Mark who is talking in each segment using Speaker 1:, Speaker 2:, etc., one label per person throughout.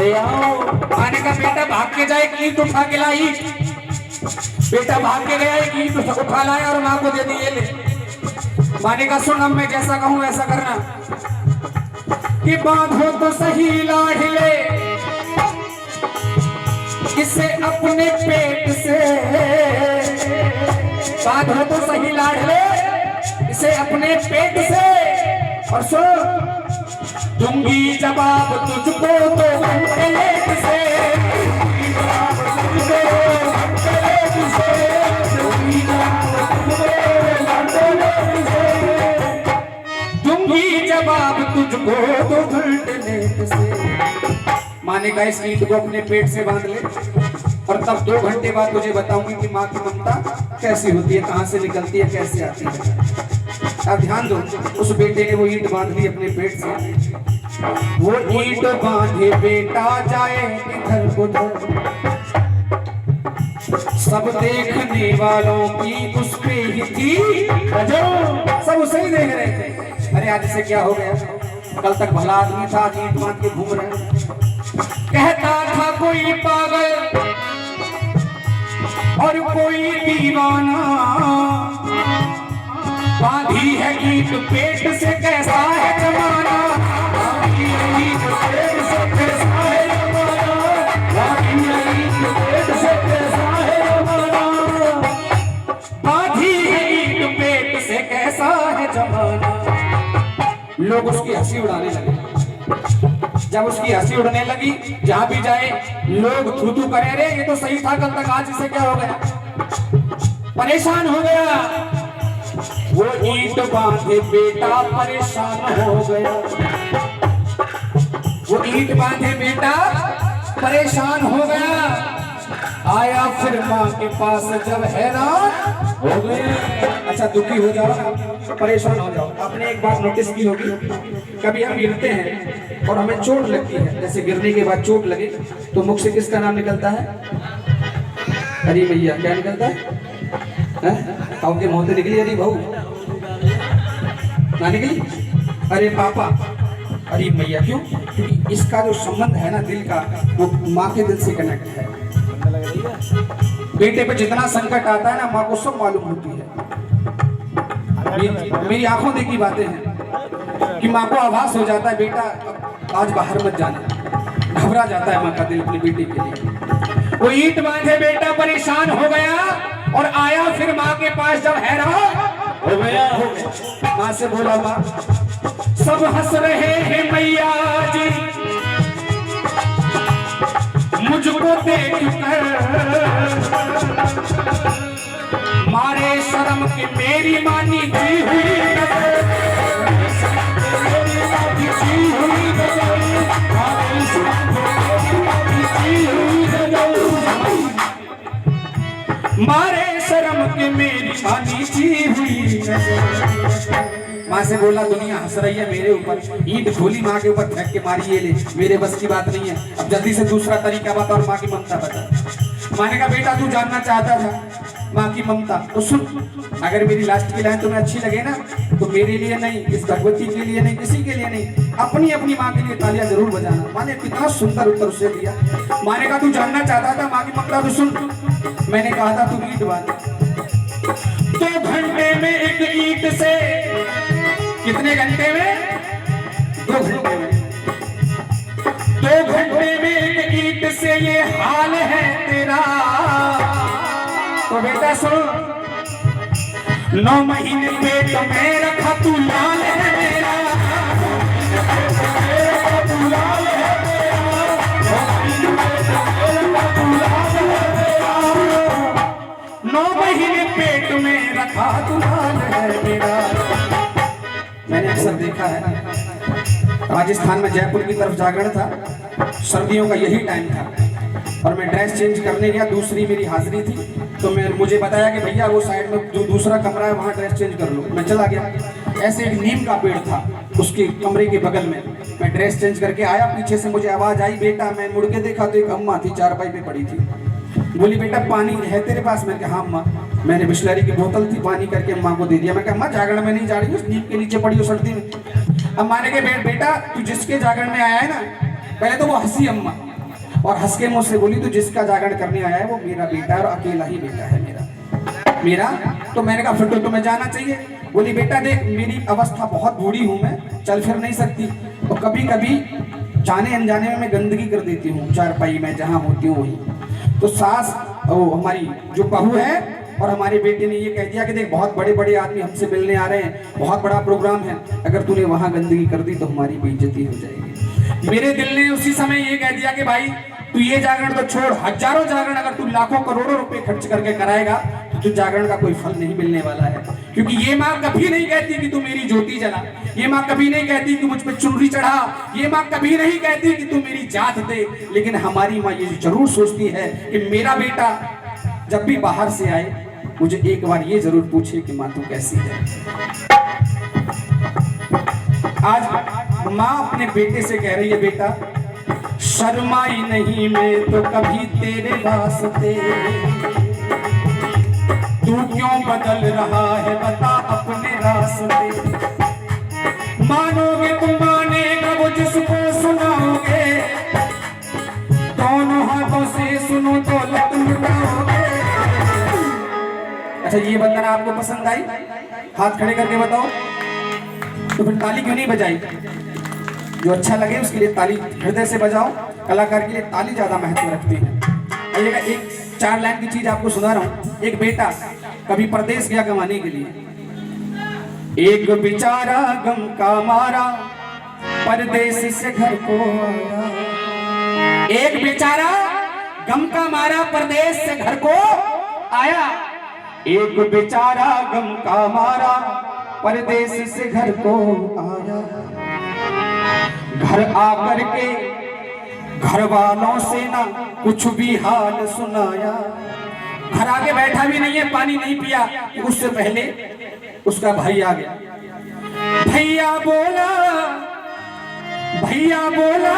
Speaker 1: ले आओ।
Speaker 2: आने का बेटा भाग के जाए ईंट उठा के लाई। बेटा भाग के गया एक ईंट उठा लाया और माँ को दे दी, ये ले। माँ ने कहा सुन, अब मैं जैसा कहूँ वैसा करना कि बांधो तो सही लाडले इसे अपने पेट से, बांधो तो सही लाडले इसे अपने पेट से, और सुन दूंगी जवाब तुझको तो घंटे लेट से, दूंगी जवाब तुझको तो घंटे लेट से। माने का इस ईंट को अपने पेट से बांध ले और तब 2 घंटे बाद तुझे बताऊंगी कि माँ की ममता कैसी होती है, कहाँ से निकलती है, कैसे आती है। अब ध्यान दो, उस बेटे ने वो ईंट बांध ली अपने पेट से। वो ईंट बांधे बेटा जाए इधर उधर, सब देखने वालों की उस पे ही थी नजर, सब उसे ही देख रहे थे। अरे आज से क्या हो गया, कल तक भला आदमी था, आज ईंट बांध के घूम रहा है। कहता था कोई पागल और कोई दीवाना, बांधी है ईंट पेट से कैसा है जमाना, बांधी है ईंट पेट से कैसा है जमाना, बांधी है ईंट पेट से कैसा है जमाना, बांधी है ईंट पेट से कैसा है जमाना। लोग उसकी हंसी उड़ाने लगे। जब उसकी हंसी उड़ने लगी, जहां भी जाए लोग थू थू करे, अरे ये तो सही था कल तक, आज इसे क्या हो गया, परेशान हो गया। वो ईंट बांधे बेटा परेशान हो गया, वो ईंट बांधे बेटा परेशान हो गया। आया फिर माँ के पास जब हैरान हो गए। अच्छा दुखी हो जाओ, परेशान हो जाओ। आपने एक बात नोटिस की होगी, कभी हम गिरते हैं और हमें चोट लगती है, जैसे गिरने के बाद चोट लगे तो मुख से किसका नाम निकलता है? अरे भैया क्या निकलता है? काऊ के मुंह से निकली अरे बहू ना निकली, अरे पापा, अरे भैया। क्यों? क्योंकि इसका जो संबंध है ना दिल का, वो माँ के दिल से कनेक्ट है। बेटे पे जितना संकट आता है ना, माँ को सब मालूम होती है। मेरी आंखों देखी बातें हैं कि माँ को आभास हो जाता है बेटा आज बाहर मत जाना, घबरा जाता है माँ का दिल अपनी बेटी के लिए। वो ईंट बांधे बेटा परेशान हो गया और आया फिर माँ के पास जब हैरान हो गया। माँ से बोला, माँ सब हंस रहे हैं मैया जी मुझको देख कर, मारे शर्म की मेरी मानी जी हुई नजर, मारे शर्म की मेरी मानी जी हुई नजर। माँ से बोला दुनिया हंस रही है मेरे ऊपर, ईंट खोली माँ के ऊपर फेंक के मारी, ये ले, मेरे बस की बात नहीं है। अब जल्दी से दूसरा तरीका बता और माँ की ममता बता। माँ ने कहा बेटा तू जानना चाहता था माँ की ममता, तो सुन, अगर मेरी लास्ट की लाइन तुम्हें अच्छी लगे ना तो मेरे लिए नहीं, इस भगवती के लिए नहीं, किसी के लिए नहीं, अपनी अपनी माँ के लिए तालियां जरूर बजाना। माँ ने कितना सुंदर उत्तर उसे दिया। माँ ने कहा तू जानना चाहता था माँ की ममता, तो सुन, मैंने कहा था तू ईंट बांध, 2 घंटे में एक ईंट से, कितने घंटे में? 2 घंटे में, 2 घंटे में एक ईंट से ये हाल है तेरा। तो बेटा सुन, 9 महीने पेट में रखा तू लाल है मेरा, 9 महीने पेट में रखा तू लाल है मेरा। मैंने अक्सर देखा है, राजस्थान में जयपुर की तरफ जागरण था, सर्दियों का यही टाइम था और मैं ड्रेस चेंज करने गया, दूसरी मेरी हाजिरी थी, तो मुझे बताया कि भैया वो साइड में जो दूसरा कमरा है वहाँ ड्रेस चेंज कर लो। मैं चला गया, ऐसे एक नीम का पेड़ था उसके कमरे के बगल में, मैं ड्रेस चेंज करके आया, पीछे से मुझे आवाज़ आई बेटा, मैं मुड़ के देखा तो एक अम्मा थी चारपाई पे पड़ी थी। बोली बेटा पानी है तेरे पास? मैंने कहा हाँ अम्मा। मैंने बिस्लरी की बोतल थी, पानी करके अम्मा को दे दिया। मैं कहा अम्मा जागरण में नहीं जा रही, उस नीम के नीचे पड़ी हो सर्दी में। अम्मा ने कहा बेटा तू जिसके जागरण में आया है ना, पहले तो वो हंसी अम्मा, और हंस के मुझसे बोली तो जिसका जागरण करने आया है वो मेरा बेटा है और अकेला ही बेटा है मेरा। तो मैंने कहा फिर तो तुम्हें जाना चाहिए। बोली बेटा देख मेरी अवस्था बहुत बूढ़ी हूँ, मैं चल फिर नहीं सकती, और कभी कभी जाने अनजाने में मैं गंदगी कर देती हूँ चारपाई में जहाँ होती हूँ वहीं। तो सास हमारी जो बहू है और हमारे बेटे ने ये कह दिया कि देख बहुत बड़े बड़े आदमी हमसे मिलने आ रहे हैं, बहुत बड़ा प्रोग्राम है, अगर तूने वहां गंदगी कर दी तो हमारी बेइज्जती हो जाएगी। मेरे दिल ने उसी समय ये कह दिया कि भाई तू ये जागरण तो छोड़, हजारों जागरण अगर तू लाखों करोड़ों रुपए खर्च करके कराएगा तो तू जागरण का कोई फल नहीं मिलने वाला है। क्योंकि ये माँ कभी नहीं कहती कि तू मेरी ज्योति जला, ये माँ कभी नहीं कहती कि मुझ पे चुनरी चढ़ा, ये माँ कभी नहीं कहती कि तू मेरी जात दे, लेकिन हमारी माँ ये जरूर सोचती है कि मेरा बेटा जब भी बाहर से आए मुझे एक बार ये जरूर पूछे कि माँ तू कैसी है। आज माँ अपने बेटे से कह रही है बेटा शर्माई नहीं मैं तो कभी तेरे वास्ते, तू क्यों बदल रहा है बता अपने रास्ते, मानोगे तुम मानेगा वो जिसको सुनाओगे, दोनों हाथों से सुनो तो लत लुटाओगे। अच्छा ये वंदना आपको पसंद आई? हाथ खड़े करके बताओ। तो फिर ताली क्यों नहीं बजाई? जो अच्छा लगे उसके लिए ताली हृदय से बजाओ। कलाकार के लिए ताली ज्यादा महत्व रखती है। आइएगा एक 4 लाइन की चीज आपको सुना रहा हूँ। एक बेटा कभी परदेश गया कमाने के लिए, एक बेचारा गम का मारा परदेश से घर को आया, एक बेचारा गम का मारा परदेश से घर को आया, एक बेचारा गम का मारा परदेश से घर को आया, घर आकर के घर वालों से ना कुछ भी हाल सुनाया, घर आके बैठा भी नहीं है, पानी नहीं पिया, उससे पहले उसका भाई आ गया। भैया बोला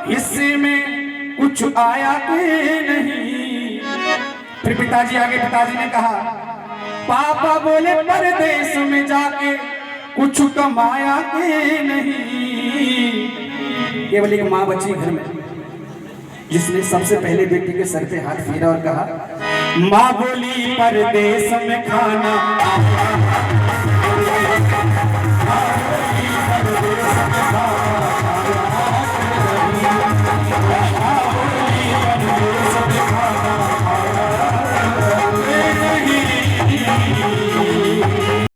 Speaker 2: हिस्से में कुछ आया कि नहीं। फिर पिताजी आगे, पिताजी ने कहा पापा बोले परदेश में जाके कुछ कमाया कि नहीं। केवल एक माँ बची घर में जिसने सबसे पहले बेटी के सर पे हाथ फेरा और कहा माँ बोली परदेश में खाना